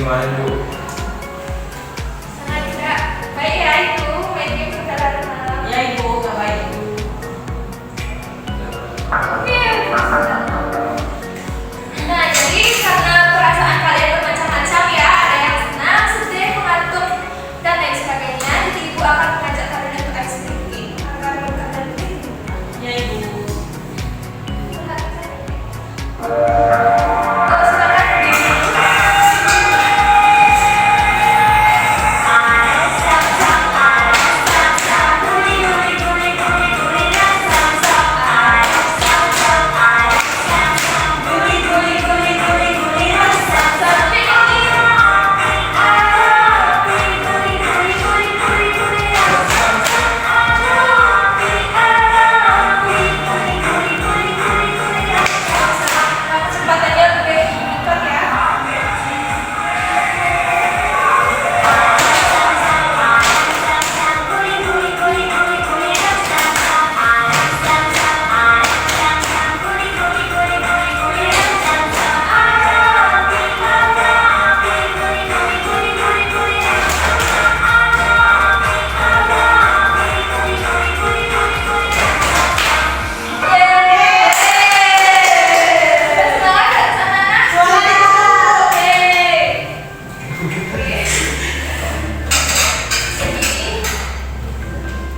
kemarin Bu? Sana juga baik ya Ibu, main game sampai larut malam. Ya Ibu, nggak baik Ibu. Oke. Nah, jadi karena perasaan kalian bermacam-macam ya, ada yang senang, sedih, mengantuk, dan lain sebagainya. Jadi Ibu akan mengajak kalian untuk ice drinking agar kalian lebih. Ya Ibu. Oh, silakan berdiri dulu. Kesempatannya lebih cepat ya.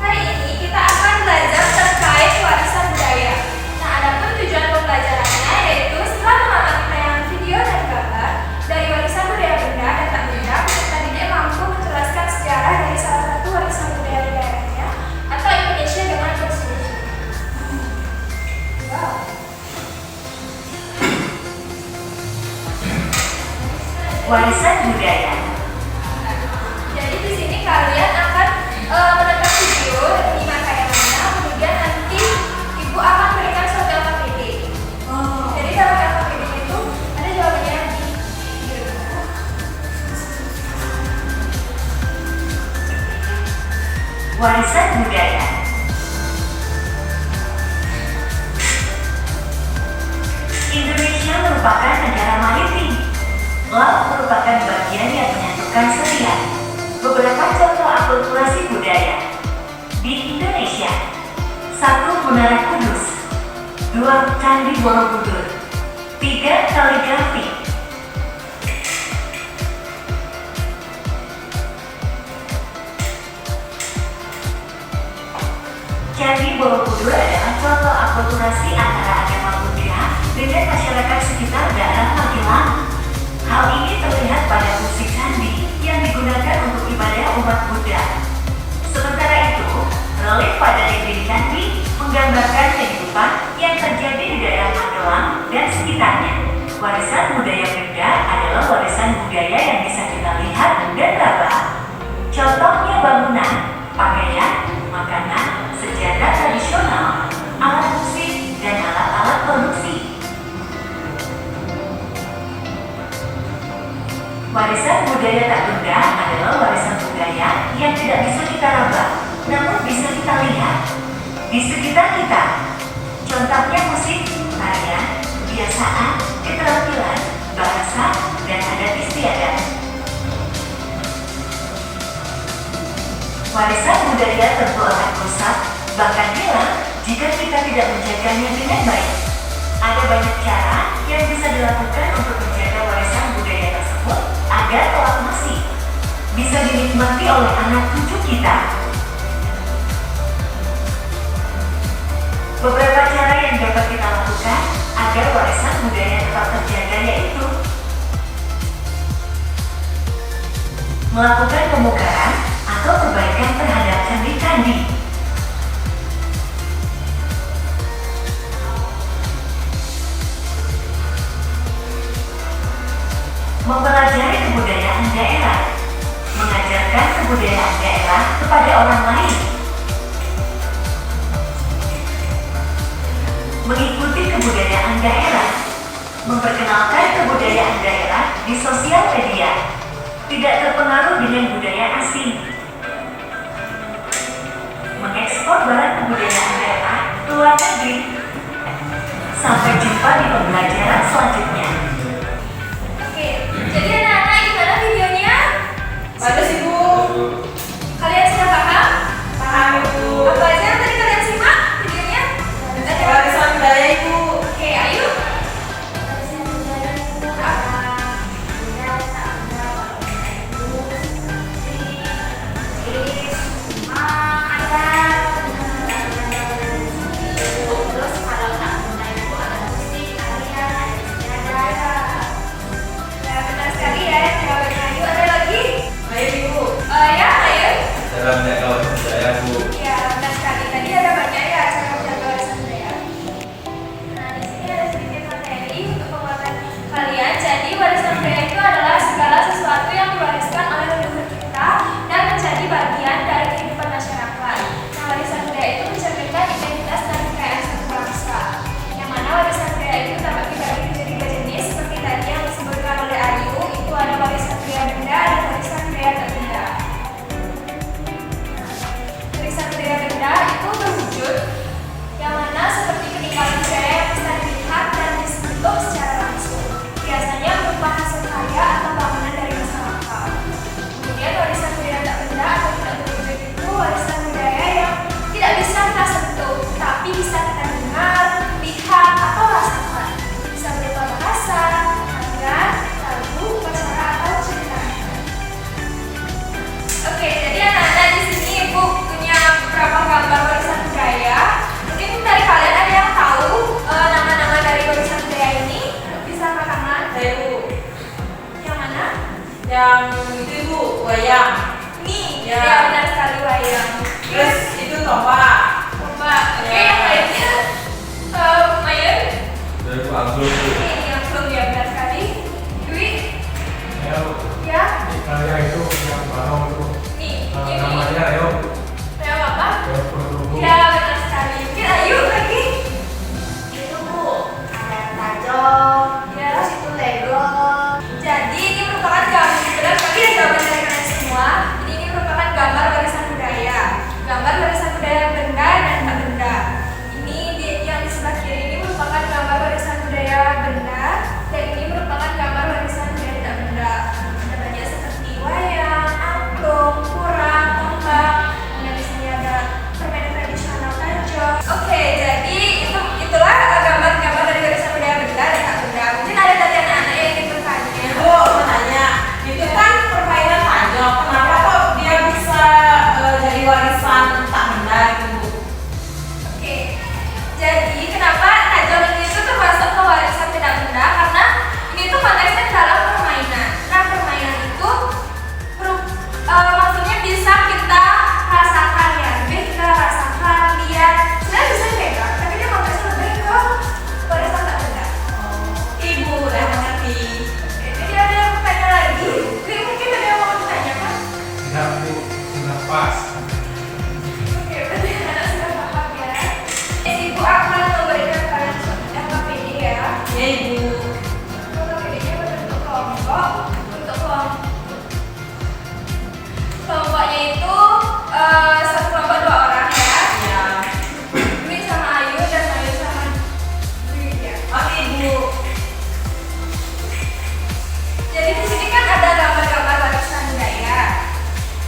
Hari ini kita akan belajar terkait warisan budaya. Nah, adapun tujuan pembelajarannya yaitu setelah mengamati tayangan video dan gambar dari warisan budaya benda dan tak benda, peserta didik mampu menjelaskan sejarah dari salah satu warisan budaya di daerahnya atau Indonesia dengan bersih. Wow. Warisan budaya. Jadi di sini kalian akan menonton video dan menyimak tayangannya, kemudian nanti Ibu akan berikan suatu LKPD. Jadi dalam LKPD itu ada jawabannya di video. Warisan budaya. Indonesia merupakan negara maritim. Laut merupakan bagian yang menyatukan setiap beberapa contoh akulturasi budaya di Indonesia. 1. Menara Kudus. 2. Candi Borobudur. 3. Kaligrafi. Candi Borobudur adalah contoh akulturasi antara agama Buddha dengan masyarakat sekitar daerah Magelang. Hal ini terlihat pada musik candi yang digunakan untuk ibadah umat Buddha. Sementara itu, relief pada dinding candi menggambarkan kehidupan yang terjadi di daerah Magelang dan sekitarnya. Warisan budaya benda adalah warisan budaya yang bisa kita lihat dan raba. Contohnya bangunan, pakaian, makanan, sejadah tradisional, alat musik, dan alat-alat produksi. Warisan budaya tak benda adalah warisan budaya yang tidak bisa kita raba, namun bisa kita lihat di sekitar kita. Contohnya musik, tarian, kebiasaan, keterampilan, bahasa, dan adat istiadat. Warisan budaya tentu akan rusak, bahkan hilang jika kita tidak menjaganya dengan baik. Ada banyak cara yang bisa dilakukan untuk menjaga warisan budaya tersebut agar kelak masih bisa dinikmati oleh anak cucu kita. Beberapa cara yang dapat kita lakukan agar warisan budaya tetap terjaga yaitu melakukan pemugaran atau perbaikan terhadap candi-candi, mempelajari kebudayaan daerah, mengajarkan kebudayaan daerah kepada orang lain, mengikuti kebudayaan daerah, memperkenalkan kebudayaan daerah di sosial media, tidak terpengaruh dengan budaya asing, mengekspor barang kebudayaan daerah ke luar negeri. Sampai jumpa di pembelajaran selanjutnya. Oke, jadi anak-anak gimana Yang itu ibu wayang. Nih, Ya. ya benar sekali wayang. Terus itu tombak. Tombak. Oke, Ya. yang lainnya Mayan. Dari Pak Abdul itu. Ini yang belum ya benar sekali. Dwi, ya. Saya itu yang barong itu Nih, ini. namanya Reo. Reo apa? Reo Produk. Ya benar sekali. Mungkin Ayu lagi. Itu Bu, ada tajam, Ya. terus itu Lego. Jadi ini merupakan gambar benar sekali ya jawaban dari kalian semua. Jadi ini merupakan gambar warisan budaya. Gambar warisan budaya benda dan tak benda. Ini yang di sebelah kiri ini merupakan gambar warisan budaya benda dan ini merupakan gambar warisan budaya tak benda. Ada banyak seperti wayang, angklung, kurang, tombak. Dan di sini ada permainan tradisional tanjong. Oke, jadi itulah gambar-gambar dari warisan budaya benda dan tak benda. Mungkin ada dari anak-anak yang ingin bertanya. Ibu mau tanya, itu kan permainan tanjong. Kenapa kok dia bisa jadi warisan tak benda gitu Bu? Oke, jadi kenapa najong ini itu termasuk ke warisan tidak benda? Karena ini tuh konteksnya dalam permainan. Nah, permainan itu maksudnya bisa kita rasakan ya, lebih kita rasakan, lihat. Sebenarnya bisa dipegang, tapi dia konteksnya lebih ke warisan tak benda. Ibu udah mengerti. Jadi ada yang bertanya lagi? Mungkin ada yang mau bertanya kan? Tidak Bu, sudah pas. Oke, berarti anak sudah paham ya. Ibu akan memberikan kalian LKPD ya. Ya Ibu. LKPD-nya berbentuk kelompok. Untuk kelompoknya itu satu kelompok 2 orang ya. Ya. Dwi sama Ayu dan Ayu sama Dwi ya. Oke Ibu. Jadi di sini kan ada gambar-gambar warisan budaya.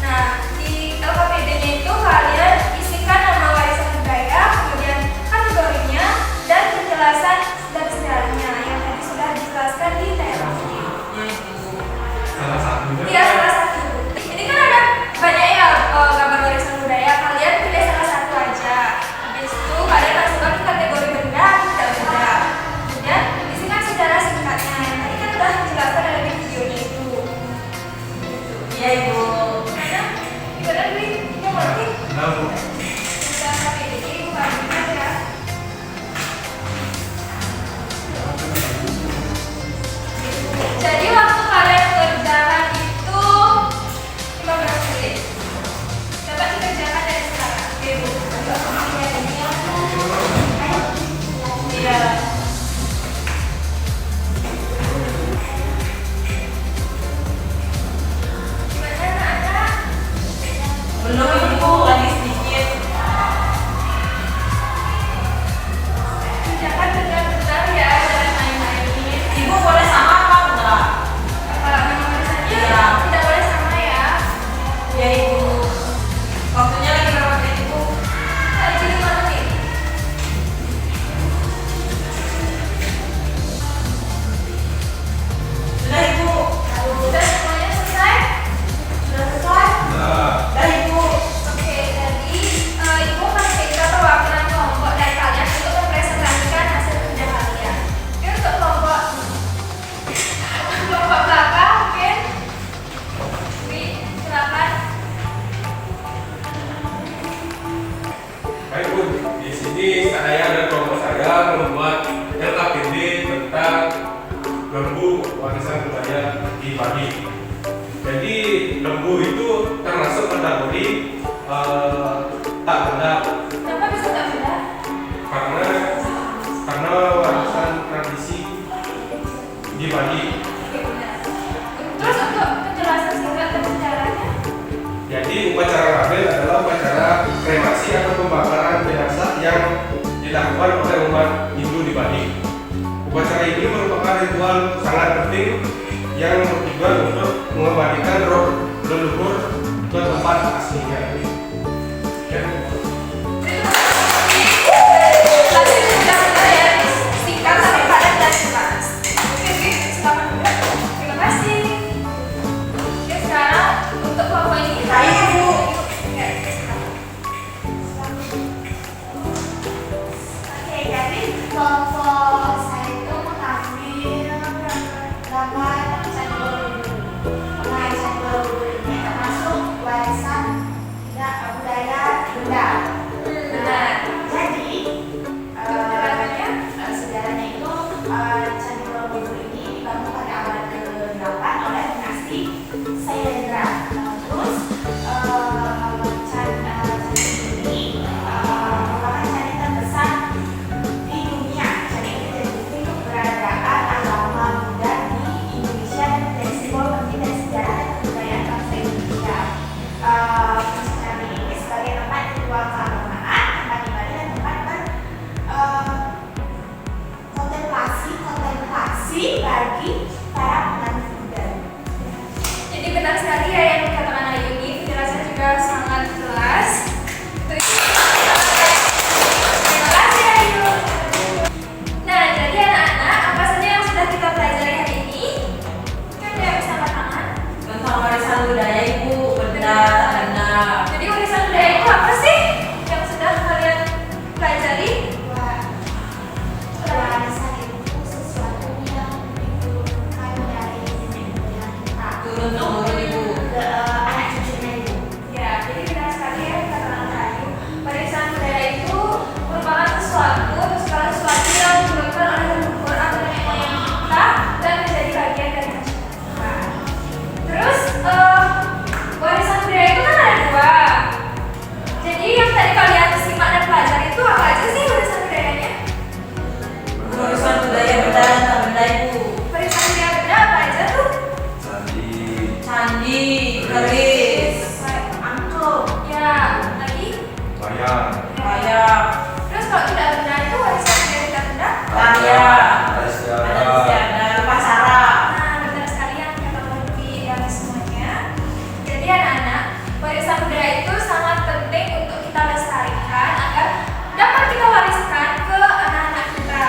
Nah, di LKPD-nya itu kalian isikan nama warisan budaya, kemudian kategorinya dan penjelasan dan sejarahnya yang tadi sudah dijelaskan di TLC. Ya Ibu. Salah satunya. Iya, salah satu. Ini kan ada banyak ya gambar warisan budaya. Kalian pilih salah satu aja. Habis itu kalian masukkan ke kategori benda atau tidak benda. Kemudian isikan sejarah singkatnya. Yang tadi kan sudah dijelaskan dalam videonya itu. Ya Ibu. Karena gimana Dwi? Yang ngerti? Nah Bu, Sudah KPD ini bukan benar ya. Jadi waktu kalian kerjakan itu 15 menit. Dapat dikerjakan dari sekarang. Ibu. Iya. Gimana anak-anak? Belum Ibu, lagi sedikit. Kerjakan benar-benar ya, jangan main-main. Ibu boleh sama apa enggak? Memang tulisannya Iya. tidak boleh sama ya. Ya Ibu. Waktunya lagi berapa menit Ibu? Lagi 5 menit. Sudah Ibu. Sudah semuanya selesai? Sudah selesai? nah, Sudah Ibu. Oke, jadi ibu kasih kita perwakilan kelompok dari kalian untuk mempresentasikan hasil kerja kalian. Oke, untuk kelompok belakang mungkin. Dwi, silakan. Baik Bu, di sini saya dan kelompok saya membuat LKPD tentang lembu warisan budaya di Bali. Jadi lembu itu termasuk kategori tak benda Kenapa bisa tak benda? karena warisan tradisi di Bali. Oke, benar. Terus untuk penjelasan singkat dan sejarahnya? Jadi upacara Rabel adalah upacara kremasi atau pembakaran jenazah yang dilakukan oleh umat Hindu di Bali. Upacara ini merupakan ritual sangat penting yang bertujuan untuk mengembalikan roh leluhur ke tempat aslinya. Ya. Kasih benar-benar ya, singkat tapi padat dan jelas. Oke, Dwi, silakan dulu. Terima kasih. Oke, sekarang untuk kelompok ini Saya Ibu. Ya, silakan. Oke, jadi kelompok saya itu mengambil gambar candi Borobudur. Nah, Candi Borobudur ini dibangun pada abad ke-8 oleh dinasti Sailendra. Terus candi ini merupakan candi terbesar di dunia. Candi ini jadi bukti keberadaan agama Buddha di Indonesia dan menjadi simbol penting dari sejarah dan kebudayaan bangsa Indonesia. Candi ini sebagai tempat ritual keagamaan, tempat ibadah dan tempat kontemplasi bagi para penganut Buddha. Jadi benar sekali ya yang dikatakan Ayu ini, penjelasan juga sangat jelas. Terima kasih Ayu. Nah, jadi anak-anak, apa saja yang sudah kita pelajari hari ini? Mungkin ada yang bisa angkat tangan. Tentang warisan budaya Ibu, benda tak benda. Jadi warisan budaya itu apa sih yang sudah kalian pelajari? Warisan itu sesuatu yang diturunkan dari nenek moyang kita Turun temurun Ibu. ke anak cucunya Ibu. Ya, jadi benar sekali ya kata Ayu. Warisan budaya itu merupakan sesuatu yang diturunkan oleh leluhur atau nenek moyang kita dan menjadi bagian dari masyarakat. Terus warisan budaya itu kan ada dua. Jadi yang tadi kalian simak dan pelajari itu apa aja sih warisan budayanya? Warisan budaya benda dan tak benda Ibu. Warisan budaya benda apa aja tuh? Candi, keris, Angklung. Ya, lagi. Bayar. kayak Terus kalau tidak benda itu warisan budaya tidak benda? karya, Ada ada istiadat, upacara. Nah, benar sekali yang kata Lutfi dan semuanya. Jadi anak-anak, warisan budaya itu sangat penting untuk kita lestarikan agar dapat kita wariskan ke anak-anak kita.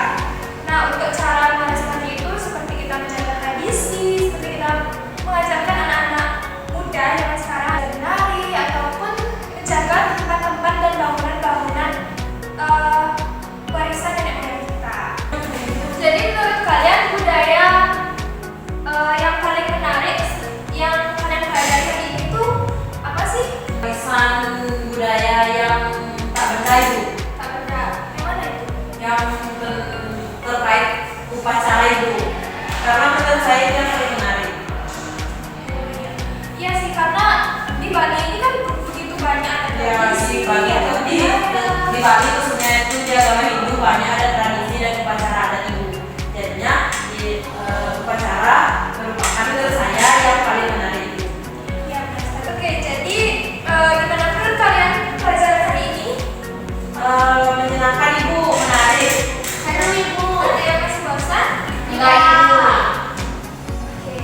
Nah, untuk cara melestarikan itu seperti kita menjaga tradisi, seperti kita mengajarkan anak-anak muda yang sekarang menari ataupun menjaga tempat-tempat dan bangunan-bangunan warisan nenek moyang kita. Jadi menurut kalian budaya yang paling menarik yang kalian pelajari hari ini tuh apa sih? Warisan budaya yang tak benda Ibu, Tak benda. Yang mana itu? yang terkait upacara Ibu. Karena menurut saya itu yang paling menarik. Iya sih, karena di Bali ini kan begitu banyak ada Ya, tradisi, di Bali itu di Bali khususnya itu di agama Hindu banyak ada tradisi dan upacara adat Ibu. Jadinya di upacara merupakan menurut saya yang paling menarik Ibu. Iya, benar sekali. Oke, jadi gimana menurut kalian pelajaran hari ini? Menyenangkan Ibu, menarik. Seru Ibu. Ada yang masih bosan? Enggak, Ibu. Oke.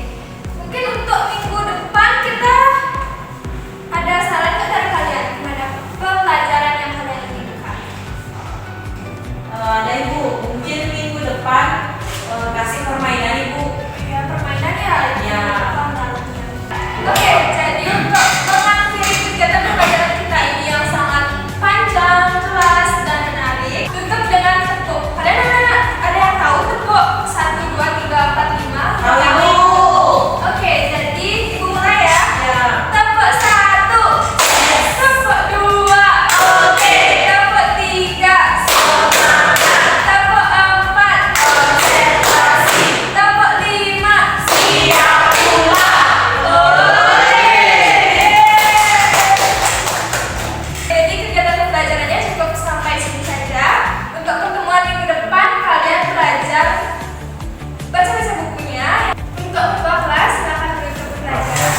Mungkin untuk minggu depan kita ada saran nggak dari kalian gimana pelajaran yang kalian inginkan? Ada Ibu, mungkin minggu depan kasih permainan Ibu. Ya permainan ya. Ya. Oke, jadi untuk mengakhiri kegiatan pembelajaran kita ini yang sangat panjang, jelas dan menarik, tutup dengan tepuk. Kalian ada yang tahu tepuk 1, 2, 3, 4, 5? Tahu Ibu. Oke, jadi ibu mulai ya. Ya. Tepuk 1, tepuk 2, oke. Tepuk 3, semangat. Tepuk 4, konsentrasi. Tepuk 5, siap pulang. Jadi kegiatan pembelajarannya cukup sampai sini saja. Untuk pertemuan minggu depan kalian belajar baca-baca bukunya. Untuk ketua kelas silakan duduk belajar.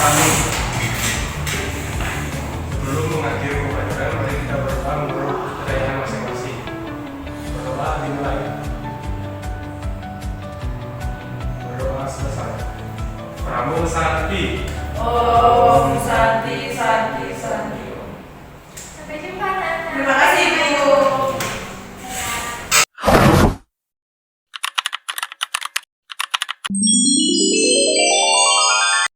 Sebelum mengakhiri pembelajaran, mari kita berdoa menurut kepercayaan masing-masing. Berdoa dimulai. Berdoa selesai. Pramu Sakti. Om Santi Santi